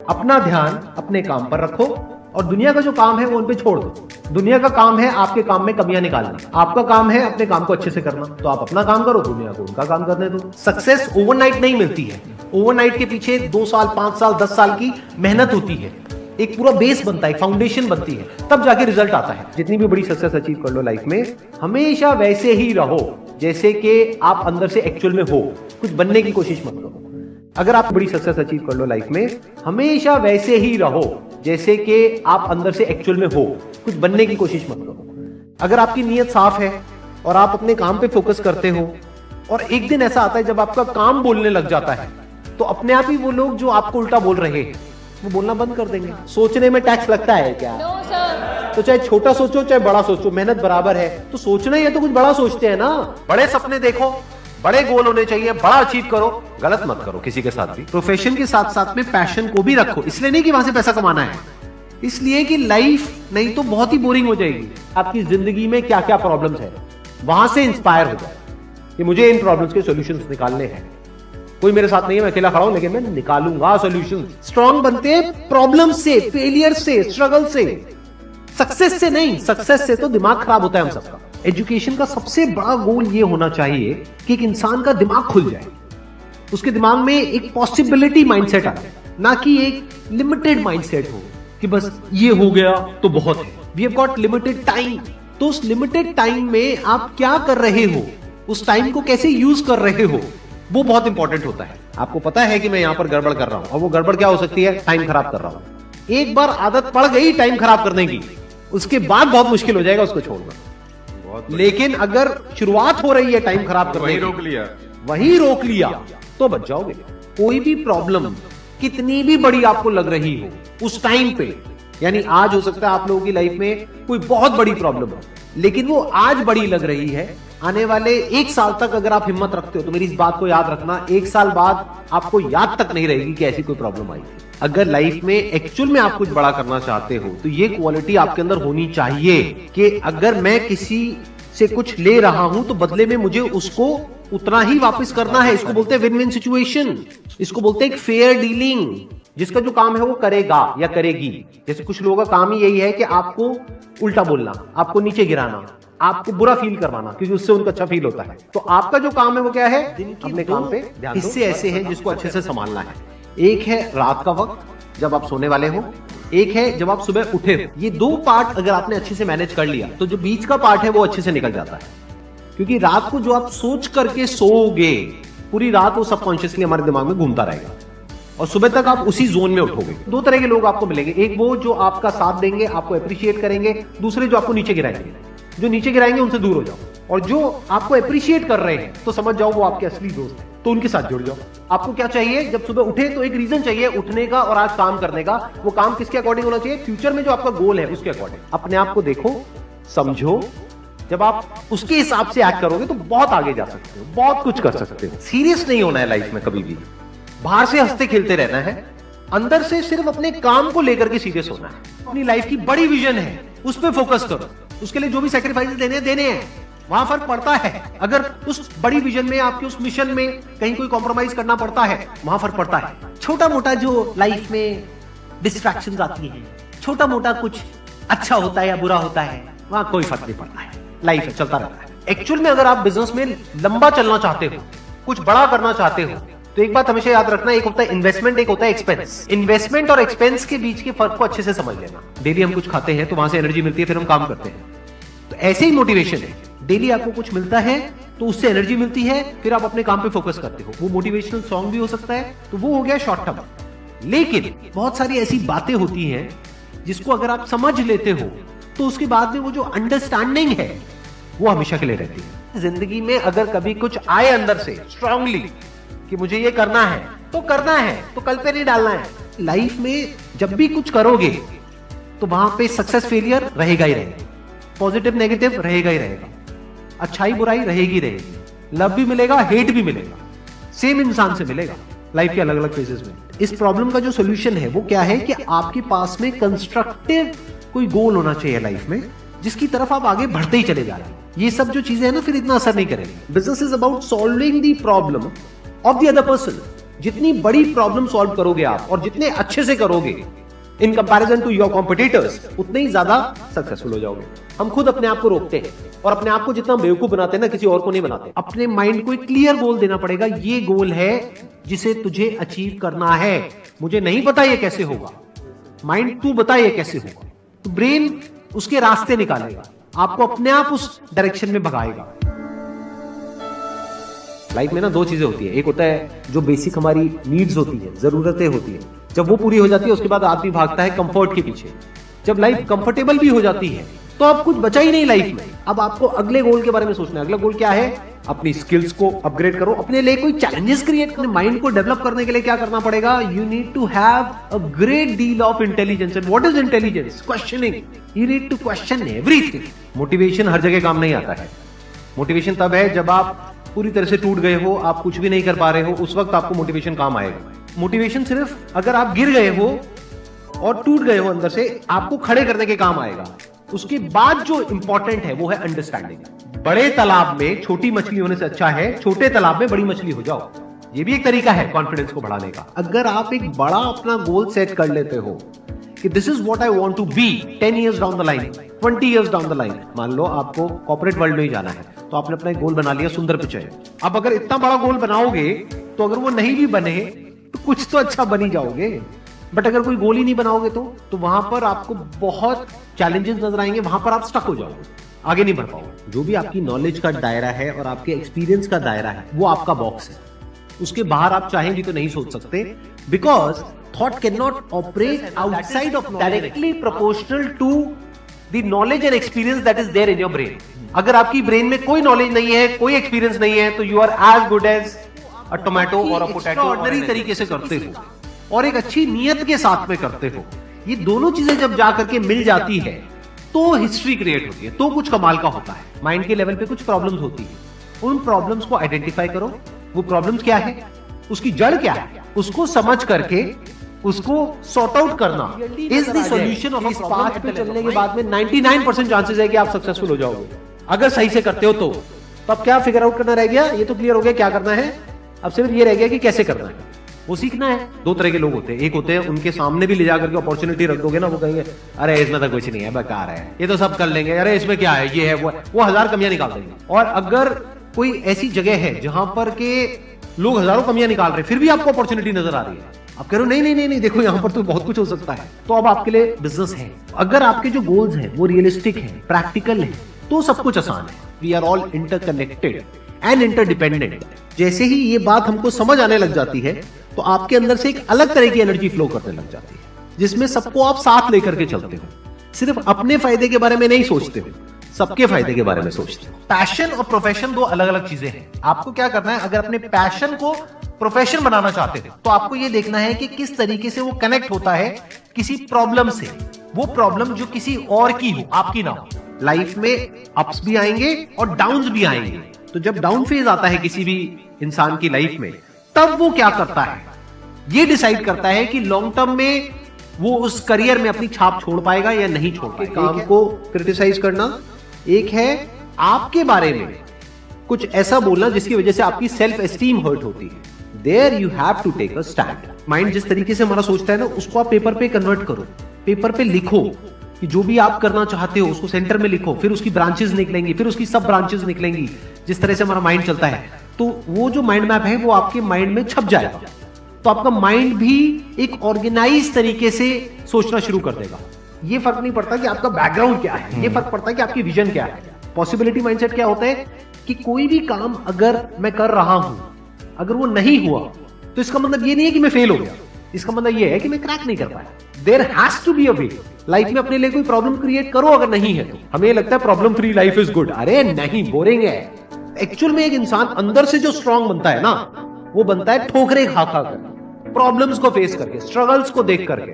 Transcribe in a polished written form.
अपना ध्यान अपने काम पर रखो और दुनिया का जो काम है वो उन पे छोड़ दो। दुनिया का काम है आपके काम में कमियां निकालना, आपका काम है अपने काम को अच्छे से करना। तो आप अपना काम करो, दुनिया को उनका काम करने दो। सक्सेस ओवरनाइट नहीं मिलती है। ओवरनाइट के पीछे 2 साल 5 साल 10 साल की मेहनत होती है, एक पूरा बेस बनता है, फाउंडेशन बनती है, तब जाके रिजल्ट आता है। जितनी भी बड़ी सक्सेस अचीव कर लो लाइफ में, हमेशा वैसे ही रहो जैसे कि आप अंदर से एक्चुअल में हो, कुछ बनने की कोशिश मत करो। अगर आप बड़ी सक्सेस अचीव कर लो लाइफ में, हमेशा वैसे ही रहो जैसे कि आप अंदर से एक्चुअल में हो, कुछ बनने की कोशिश मत करो। अगर आपकी नीयत साफ है और आप अपने काम पे फोकस करते हो और एक दिन ऐसा आता है जब आपका काम बोलने लग जाता है, तो अपने आप ही वो लोग जो आपको उल्टा बोल रहे हैं वो बोलना बंद कर देंगे। सोचने में टैक्स लगता है क्या? तो चाहे छोटा सोचो चाहे बड़ा सोचो, मेहनत बराबर है। तो सोचना ही है तो कुछ बड़ा सोचते हैं ना। बड़े सपने देखो, बड़े गोल होने चाहिए, बड़ा अचीव करो, गलत मत करो किसी के साथ भी। प्रोफेशन के साथ साथ में पैशन को भी रखो। इसलिए नहीं कि वहां से पैसा कमाना है, इसलिए कि लाइफ नहीं तो बहुत ही बोरिंग हो जाएगी। आपकी जिंदगी में क्या क्या प्रॉब्लम्स है वहां से इंस्पायर हो जाए कि मुझे इन प्रॉब्लम्स के सॉल्यूशंस निकालने हैं। कोई मेरे साथ नहीं है, मैं अकेला खड़ा हूं, लेकिन मैं निकालूंगा सॉल्यूशन। स्ट्रांग बनते हैं प्रॉब्लम से, फेलियर से, स्ट्रगल से, सक्सेस से नहीं। सक्सेस से तो दिमाग खराब होता है हम सबका। एजुकेशन का सबसे बड़ा गोल ये होना चाहिए कि एक इंसान का दिमाग खुल जाए, उसके दिमाग में एक पॉसिबिलिटी माइंडसेट आए, ना कि एक लिमिटेड माइंडसेट हो कि बस ये हो गया तो बहुत है। We have got limited time, तो उस लिमिटेड टाइम में आप क्या कर रहे हो, उस टाइम को कैसे यूज कर रहे हो, वो बहुत इंपॉर्टेंट होता है। आपको पता है कि मैं यहां पर गड़बड़ कर रहा हूं, और वो गड़बड़ क्या हो सकती है? टाइम खराब कर रहा हूं। एक बार आदत पड़ गई टाइम खराब करने की, उसके बाद बहुत मुश्किल हो जाएगा उसको छोड़ना। लेकिन अगर शुरुआत हो रही है टाइम खराब करने की, वही रोक लिया तो बच जाओगे। कोई भी प्रॉब्लम कितनी भी बड़ी आपको लग रही हो उस टाइम पे, यानी आज हो सकता है आप लोगों की लाइफ में कोई बहुत बड़ी प्रॉब्लम हो, लेकिन वो आज बड़ी लग रही है, आने वाले 1 साल तक अगर आप हिम्मत रखते हो तो मेरी इस बात को याद रखना, 1 साल बाद आपको याद तक नहीं रहेगी कि ऐसी कोई प्रॉब्लम आई थी। अगर लाइफ में एक्चुअल में आप कुछ बड़ा करना चाहते हो तो ये क्वालिटी आपके अंदर होनी चाहिए कि अगर मैं किसी से कुछ ले रहा हूं तो बदले में मुझे उसको उतना ही वापस करना है। इसको बोलते हैं विन विन सिचुएशन, इसको बोलते हैं एक फेयर डीलिंग। जिसका जो काम है वो करेगा या करेगी। जैसे कुछ लोगों का काम ही यही है कि आपको उल्टा बोलना, आपको नीचे गिराना, आपको बुरा फील करवाना, क्योंकि उससे उनको अच्छा फील होता है। तो आपका जो काम है वो क्या है? अपने काम पे ध्यान दो। हिस्से ऐसे हैं जिसको अच्छे से संभालना है। एक है रात का वक्त जब आप सोने वाले हो, एक है जब आप सुबह उठे हो। ये 2 पार्ट अगर आपने अच्छे से मैनेज कर लिया तो जो बीच का पार्ट है वो अच्छे से निकल जाता है। क्योंकि रात को जो आप सोच करके सोओगे, पूरी रात वो सबकॉन्शियसली हमारे दिमाग में घूमता रहेगा और सुबह तक आप उसी जोन में उठोगे। 2 तरह के लोग आपको मिलेंगे, एक वो जो आपका साथ देंगे, आपको अप्रिशिएट करेंगे, दूसरे जो आपको नीचे गिराएंगे। जो नीचे गिराएंगे उनसे दूर हो जाओ, और जो आपको अप्रिशिएट कर रहे हैं तो समझ जाओ वो आपके असली दोस्त हैं, तो उनके साथ जुड़ जाओ। आपको क्या चाहिए? जब सुबह उठे तो एक रीजन चाहिए उठने का और आज काम करने का। वो काम किसके अकॉर्डिंग होना चाहिए? फ्यूचर में जो आपका गोल है उसके अकॉर्डिंग। अपने आप को देखो, समझो। जब आप उसके हिसाब से एक्ट करोगे तो बहुत आगे जा सकते हो, बहुत कुछ कर सकते हो। सीरियस नहीं होना है लाइफ में कभी भी, बाहर से हंसते खेलते रहना है, अंदर से सिर्फ अपने काम को लेकर के सीरियस होना है। अपनी लाइफ की बड़ी विजन है, उस पर फोकस करो। उसके लिए जो भी सैक्रिफाइस देने हैं वहां फर्क पड़ता है। अगर उस बड़ी विजन में, आपके उस मिशन में कहीं कोई कॉम्प्रोमाइज करना पड़ता है, वहां फर्क पड़ता है। छोटा मोटा जो लाइफ में डिस्ट्रैक्शंस आती हैं, छोटा मोटा कुछ अच्छा होता है या बुरा होता है, वहां कोई फर्क नहीं पड़ता है। लाइफ है, चलता रहता है। एक्चुअल में अगर आप बिजनेस में लंबा चलना चाहते हो, कुछ बड़ा करना चाहते हो, तो एक बात हमेशा याद रखना, एक होता है इन्वेस्टमेंट, एक होता है एक्सपेंस। इन्वेस्टमेंट और एक्सपेंस के बीच के फर्क को अच्छे से समझ लेना। डेली हम कुछ खाते हैं तो वहां से एनर्जी मिलती है, फिर हम काम करते हैं। तो ऐसे ही मोटिवेशन है, डेली आपको कुछ मिलता है तो उससे एनर्जी मिलती है, फिर आप अपने काम पे फोकस करते हो। वो मोटिवेशनल सॉन्ग भी हो सकता है, तो वो हो गया शॉर्ट टर्म। लेकिन बहुत सारी ऐसी बातें होती हैं जिसको अगर आप समझ लेते हो तो उसके बाद में वो जो अंडरस्टैंडिंग है वो हमेशा के लिए रहती है। जिंदगी में अगर कभी कुछ आए अंदर से स्ट्रांगली कि मुझे ये करना है तो करना है, तो कल पे नहीं डालना है। लाइफ में जब भी कुछ करोगे तो वहां पे सक्सेस फेलियर रहेगा ही रहेगा, पॉजिटिव नेगेटिव रहेगा ही रहेगा, अच्छाई बुराई रहेगी रहेगी, लव भी मिलेगा, हेट भी मिलेगा, सेम इंसान से मिलेगा लाइफ के अलग अलग फेजेस में। इस प्रॉब्लम का जो सोल्यूशन है वो क्या है कि आपके पास में कंस्ट्रक्टिव कोई गोल होना चाहिए लाइफ में, जिसकी तरफ आप आगे बढ़ते ही चले जा रहे हैं। ये सब जो चीजें हैं ना फिर इतना असर नहीं करेंगे। Business is about solving the problem of the other person. जितनी बड़ी प्रॉब्लम सॉल्व करोगे आप और जितने अच्छे से करोगे in comparison to your competitors, उतने ही ज्यादा सक्सेसफुल हो जाओगे। हम खुद अपने आप को रोकते हैं और अपने आप को जितना बेवकूफ बनाते हैं ना, किसी और को नहीं बनाते। अपने माइंड को एक क्लियर गोल देना पड़ेगा, ये गोल है जिसे तुझे अचीव करना है। मुझे नहीं पता ये कैसे होगा, माइंड तू बता ये कैसे होगा, तो ब्रेन उसके रास्ते निकालेगा, आपको अपने आप उस डायरेक्शन में भगाएगा। लाइफ में ना दो चीजें होती है, एक होता है जो बेसिक हमारी नीड्स होती है, जरूरतें होती है, जब वो पूरी हो जाती है उसके बाद आदमी भागता है कंफर्ट के पीछे। जब लाइफ कंफर्टेबल भी हो जाती है तो अब कुछ बचा ही नहीं लाइफ में। अब आपको अगले गोल के बारे में सोचना है। अगला गोल क्या है? अपनी स्किल्स को अपग्रेड करो, अपने लिए कोई चैलेंजेस क्रिएट करो। माइंड को डेवलप करने के लिए क्या करना पड़ेगा? You need to have a great deal of intelligence. And what is intelligence? Questioning. You need to question everything. Motivation हर जगह काम नहीं आता है। मोटिवेशन तब है जब आप पूरी तरह से टूट गए हो, आप कुछ भी नहीं कर पा रहे हो, उस वक्त आपको मोटिवेशन काम आएगा। मोटिवेशन सिर्फ अगर आप गिर गए हो और टूट गए हो अंदर से, आपको खड़े करने के काम आएगा। उसके बाद जो इंपॉर्टेंट है वो है अंडरस्टैंडिंग। बड़े तालाब में छोटी मछली होने से अच्छा है छोटे तालाब में बड़ी मछली हो जाओ। ये भी एक तरीका है कॉन्फिडेंस को बढ़ाने का। अगर आप एक बड़ा अपना गोल सेट कर लेते हो कि this is what I want to be 10 years down the line, 20 years down the line. मान लो आपको कॉर्पोरेट वर्ल्ड में ही जाना है, तो आपने अपना एक गोल बना लिया सुंदर पिचाई। अब अगर इतना बड़ा गोल बनाओगे तो अगर वो नहीं भी बने तो कुछ तो अच्छा बन ही जाओगे। बट अगर कोई गोल ही नहीं बनाओगे तो वहां पर आपको बहुत चैलेंजेस नजर आएंगे, वहां पर आप स्टक हो जाओगे, आगे नहीं बढ़ पाओगे। जो भी आपकी नॉलेज का दायरा है और आपके एक्सपीरियंस का दायरा है वो आपका बॉक्स है। उसके बाहर आप चाहेंगे तो नहीं सोच सकते, because thought cannot operate outside of directly proportional to the knowledge and experience that is there in your brain. अगर आपकी ब्रेन में कोई नॉलेज नहीं है, कोई एक्सपीरियंस नहीं है, तो you are as good as a tomato और अ पोटैटो। ऑर्डिनरी तरीके से करते हो और एक अच्छी नियत के साथ में करते हो। ये दोनों चीजें जब जाकर के मिल जाती है तो हिस्ट्री क्रिएट होती है, तो कुछ कमाल का होता है। माइंड के लेवल पे कुछ प्रॉब्लम्स होती है, उन प्रॉब्लम्स को आइडेंटिफाई करो। वो प्रॉब्लम्स क्या है, उसकी जड़ क्या है, उसको समझ करके उसको सॉर्ट आउट करना इज द सॉल्यूशन ऑफ। इस पाथ पे चलने के बाद में 99% चांसेस है कि आप सक्सेसफुल हो जाओगे अगर सही से करते हो तो। अब क्या फिगर आउट करना रह गया? ये तो क्लियर हो गया क्या करना है, अब सिर्फ ये रह गया कि कैसे करना है, वो सीखना है। दो तरह के लोग होते हैं, एक होते हैं उनके सामने भी ले जाकर के अपॉर्चुनिटी रख दोगे ना, वो कहेंगे अरे इसमें तो कुछ नहीं है, बेकार है, ये तो सब कर लेंगे, अरे इसमें क्या है, ये है वो 1000 कमियां निकाल देंगे। और अगर कोई ऐसी जगह है जहां पर के लोग हजारों कमियां निकाल रहे फिर भी आपको अपॉर्चुनिटी नजर आ रही है, आप कह रहे हो नहीं देखो यहाँ पर तो बहुत कुछ हो सकता है, तो अब आपके लिए बिजनेस है। अगर आपके जो गोल्स हैं वो रियलिस्टिक है, प्रैक्टिकल है, तो सब कुछ आसान है। We are all interconnected and interdependent. जैसे ही ये बात हमको समझ आने लग जाती है तो आपके अंदर से एक अलग तरह की एनर्जी फ्लो करने लग जाती है, जिसमें सबको आप साथ लेकर के चलते हो। सिर्फ अपने फायदे के बारे में नहीं सोचते हो, सबके फायदे के बारे में सोचते हो। पैशन और प्रोफेशन दो अलग अलग चीजें हैं। आपको क्या करना है, अगर अपने पैशन को प्रोफेशन बनाना चाहते हो तो आपको यह देखना है कि किस तरीके से वो कनेक्ट होता है किसी प्रॉब्लम से। वो प्रॉब्लम जो किसी और की हो, आपकी ना हो। लाइफ में अप्स भी आएंगे और डाउन्स भी आएंगे। तो जब डाउन फेज आता है किसी भी इंसान की लाइफ में, तब वो क्या करता है, ये डिसाइड करता है कि लॉन्ग टर्म में वो उस करियर में अपनी छाप छोड़ पाएगा या नहीं छोड़ पाएगा। काम को क्रिटिसाइज करना, एक है आपके बारे में कुछ ऐसा बोलना जिसकी वजह से आपकी सेल्फ एस्टीम हर्ट होती है। There you have to take a stand. Mind जिस तरीके से हमारा सोचता है ना, उसको आप पेपर पे कन्वर्ट करो, पेपर पे लिखो कि जो भी आप करना चाहते हो उसको सेंटर में लिखो, फिर उसकी ब्रांचेस निकलेंगी, फिर उसकी सब ब्रांचेस निकलेंगी। जिस तरह से हमारा माइंड चलता है, तो वो जो माइंड मैप है वो आपके माइंड में छप जाएगा, तो आपका माइंड भी एक ऑर्गेनाइज तरीके से सोचना शुरू कर देगा। ये फर्क नहीं पड़ता कि आपका बैकग्राउंड क्या है, ये फर्क पड़ता है कि आपकी विजन क्या है। पॉसिबिलिटी माइंडसेट क्या होता है कि कोई भी काम अगर मैं कर रहा हूं, अगर वो नहीं हुआ तो इसका मतलब ये नहीं है कि मैं फेल हो गया, इसका मतलब ये है कि मैं क्रैक नहीं कर पाया। There has to be a way. Life में अपने लिए कोई प्रॉब्लम क्रिएट करो, अगर नहीं है तो। हमें लगता है problem free life is good, अरे नहीं, बोरिंग है। एक्चुअल में एक इंसान अंदर से जो स्ट्रांग बनता है ना, वो बनता है ठोकरे खा खा कर, प्रॉब्लम्स को फेस करके, स्ट्रगल्स को देख करके।